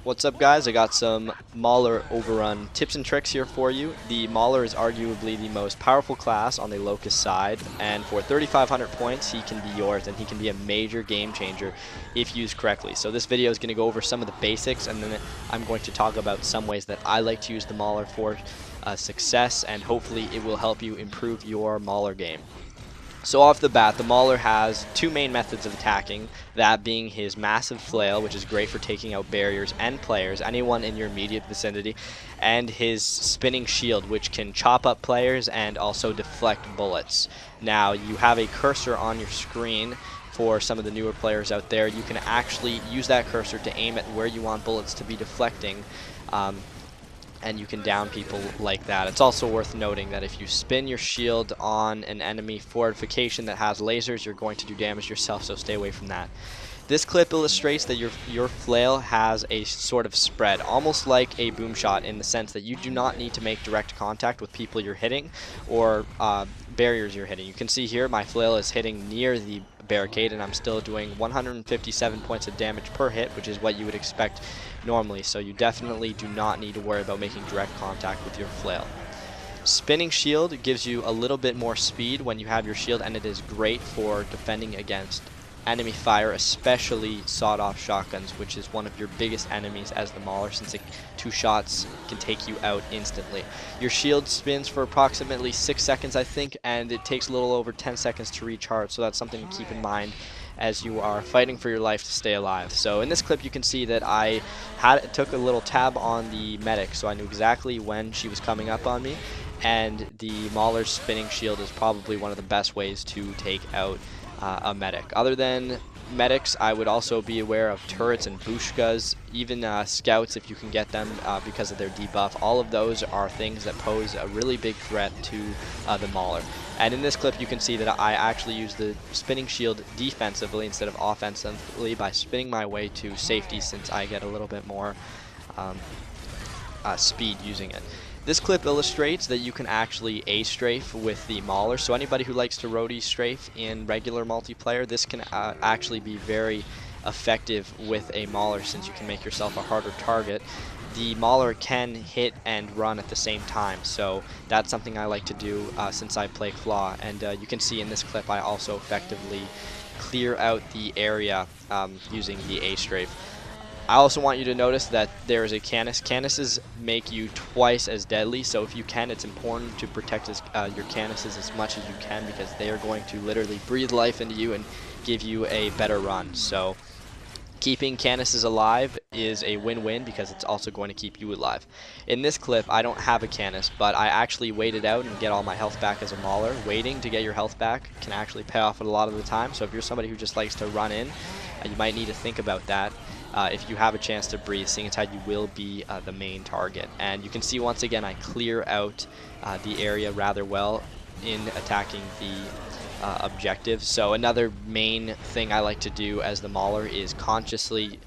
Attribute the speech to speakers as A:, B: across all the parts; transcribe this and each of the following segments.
A: What's up, guys? I got some Mauler Overrun tips and tricks here for you. The Mauler is arguably the most powerful class on the Locust side, and for 3,500 points he can be yours, and he can be a major game changer if used correctly. So this video is going to go over some of the basics, and then I'm going to talk about some ways that I like to use the Mauler for success, and hopefully it will help you improve your Mauler game. So off the bat, the Mauler has two main methods of attacking, that being his massive flail, which is great for taking out barriers and players, anyone in your immediate vicinity, and his spinning shield, which can chop up players and also deflect bullets. Now, you have a cursor on your screen. For some of the newer players out there, you can actually use that cursor to aim at where you want bullets to be deflecting. And you can down people like that. It's also worth noting that if you spin your shield on an enemy fortification that has lasers, you're going to do damage yourself, so stay away from that. This clip illustrates that your flail has a sort of spread, almost like a boom shot, in the sense that you do not need to make direct contact with people you're hitting or barriers you're hitting. You can see here my flail is hitting near the barricade, and I'm still doing 157 points of damage per hit, which is what you would expect normally, so you definitely do not need to worry about making direct contact with your flail. Spinning shield gives you a little bit more speed when you have your shield, and it is great for defending against enemy fire, especially sawed-off shotguns, which is one of your biggest enemies as the Mauler, since two shots can take you out instantly. Your shield spins for approximately 6 seconds, I think, and it takes a little over 10 seconds to recharge, so that's something to keep in mind as you are fighting for your life to stay alive. So in this clip you can see that I took a little tab on the medic, so I knew exactly when she was coming up on me, and the Mauler's spinning shield is probably one of the best ways to take out a medic. Other than medics, I would also be aware of turrets and bushkas, even scouts if you can get them because of their debuff. All of those are things that pose a really big threat to the Mauler. And in this clip you can see that I actually use the spinning shield defensively instead of offensively by spinning my way to safety, since I get a little bit more speed using it. This clip illustrates that you can actually A-strafe with the Mauler, so anybody who likes to roadie strafe in regular multiplayer, this can actually be very effective with a Mauler, since you can make yourself a harder target. The Mauler can hit and run at the same time, so that's something I like to do since I play Claw, and you can see in this clip I also effectively clear out the area using the A-strafe. I also want you to notice that there is a Canis. Canises make you twice as deadly, so if you can, it's important to protect your Canises as much as you can, because they are going to literally breathe life into you and give you a better run. So keeping Canises alive is a win-win, because it's also going to keep you alive. In this clip, I don't have a Canis, but I actually waited out and get all my health back as a Mauler. Waiting to get your health back can actually pay off a lot of the time, so if you're somebody who just likes to run in, you might need to think about that. If you have a chance to breathe, seeing as how you will be the main target. And you can see once again I clear out the area rather well in attacking the objective. So another main thing I like to do as the Mauler is consciously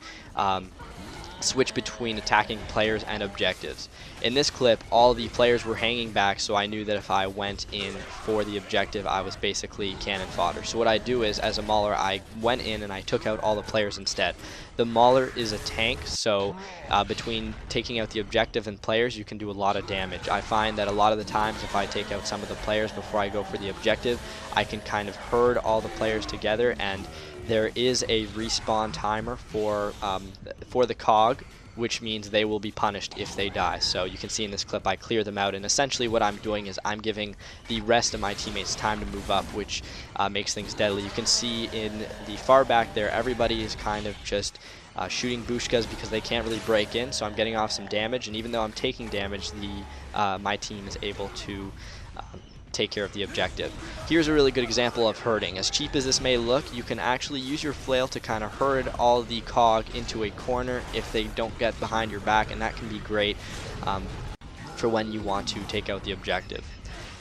A: switch between attacking players and objectives. In this clip, all the players were hanging back, so I knew that if I went in for the objective, I was basically cannon fodder. So what I do is, as a Mauler, I went in and I took out all the players instead. The Mauler is a tank, so between taking out the objective and players, you can do a lot of damage. I find that a lot of the times, if I take out some of the players before I go for the objective, I can kind of herd all the players together, and there is a respawn timer for the cog, which means they will be punished if they die. So you can see in this clip I clear them out, and essentially what I'm doing is I'm giving the rest of my teammates time to move up, which makes things deadly. You can see in the far back there, everybody is kind of just shooting bushkas because they can't really break in, so I'm getting off some damage, and even though I'm taking damage, my team is able to take care of the objective. Here's a really good example of herding. As cheap as this may look, you can actually use your flail to kind of herd all the cog into a corner if they don't get behind your back, and that can be great for when you want to take out the objective.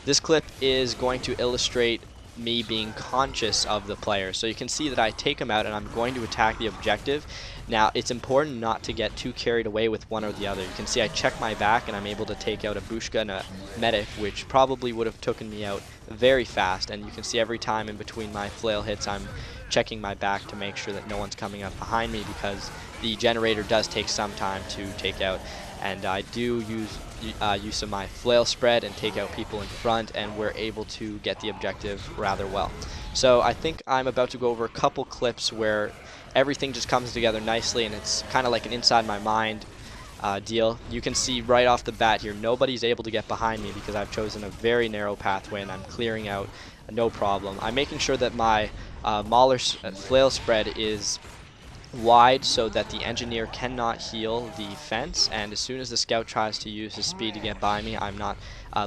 A: This clip is going to illustrate me being conscious of the player. So you can see that I take him out and I'm going to attack the objective. Now it's important not to get too carried away with one or the other. You can see I check my back and I'm able to take out a bushka and a medic, which probably would have taken me out very fast, and you can see every time in between my flail hits I'm checking my back to make sure that no one's coming up behind me, because the generator does take some time to take out, and I do use use of my flail spread and take out people in front, and we're able to get the objective rather well. So I think I'm about to go over a couple clips where everything just comes together nicely, and it's kind of like an inside my mind deal. You can see right off the bat here, nobody's able to get behind me because I've chosen a very narrow pathway and I'm clearing out no problem. I'm making sure that my Mauler flail spread is wide so that the engineer cannot heal the fence, and as soon as the scout tries to use his speed to get by me, I'm not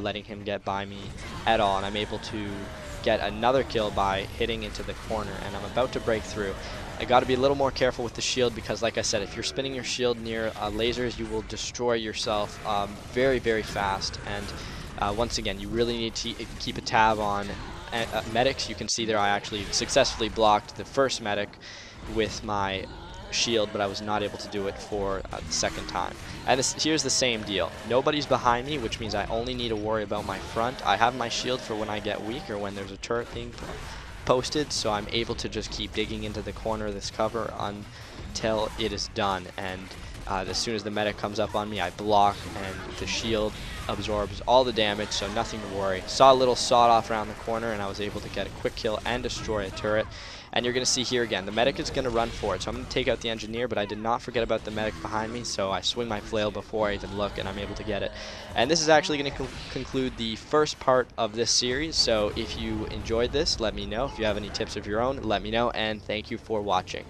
A: letting him get by me at all, and I'm able to get another kill by hitting into the corner, and I'm about to break through. I got to be a little more careful with the shield because, like I said, if you're spinning your shield near lasers, you will destroy yourself very, very fast, and once again, you really need to keep a tab on medics. You can see there I actually successfully blocked the first medic with my shield, but I was not able to do it for the second time. And here's the same deal. Nobody's behind me, which means I only need to worry about my front. I have my shield for when I get weak or when there's a turret being posted, so I'm able to just keep digging into the corner of this cover until it is done. And as soon as the medic comes up on me, I block, and the shield absorbs all the damage, so nothing to worry. Saw a little sawed off around the corner, and I was able to get a quick kill and destroy a turret. And you're going to see here again, the medic is going to run for it, so I'm going to take out the engineer, but I did not forget about the medic behind me, so I swing my flail before I even look, and I'm able to get it. And this is actually going to conclude the first part of this series, so if you enjoyed this, let me know. If you have any tips of your own, let me know, and thank you for watching.